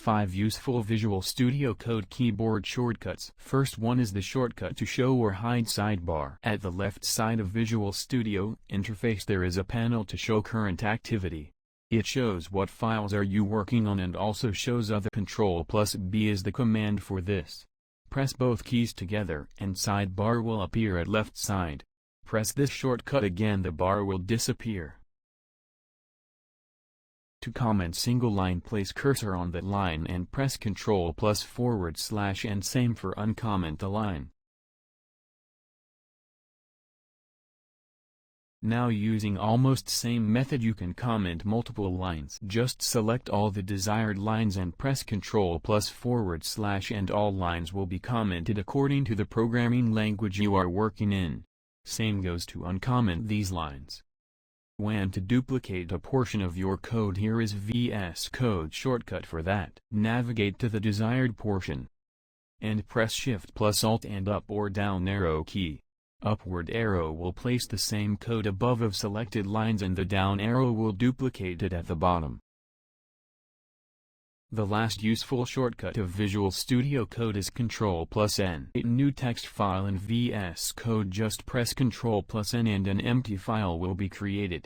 5 Useful Visual Studio Code Keyboard Shortcuts. First one is the shortcut to show or hide sidebar. At the left side of Visual Studio interface there is a panel to show current activity. It shows what files are you working on and also shows other. Ctrl+B is the command for this. Press both keys together and sidebar will appear at left side. Press this shortcut again, the bar will disappear. To comment single line, place cursor on that line and press Ctrl+/ and same for uncomment the line. Now using almost same method you can comment multiple lines. Just select all the desired lines and press Ctrl+/ and all lines will be commented according to the programming language you are working in. Same goes to uncomment these lines. When to duplicate a portion of your code, here is VS Code shortcut for that. Navigate to the desired portion and press Shift+Alt and up or down arrow key. Upward arrow will place the same code above of selected lines and the down arrow will duplicate it at the bottom. The last useful shortcut of Visual Studio Code is Ctrl+N. A new text file in VS Code, just press Ctrl+N and an empty file will be created.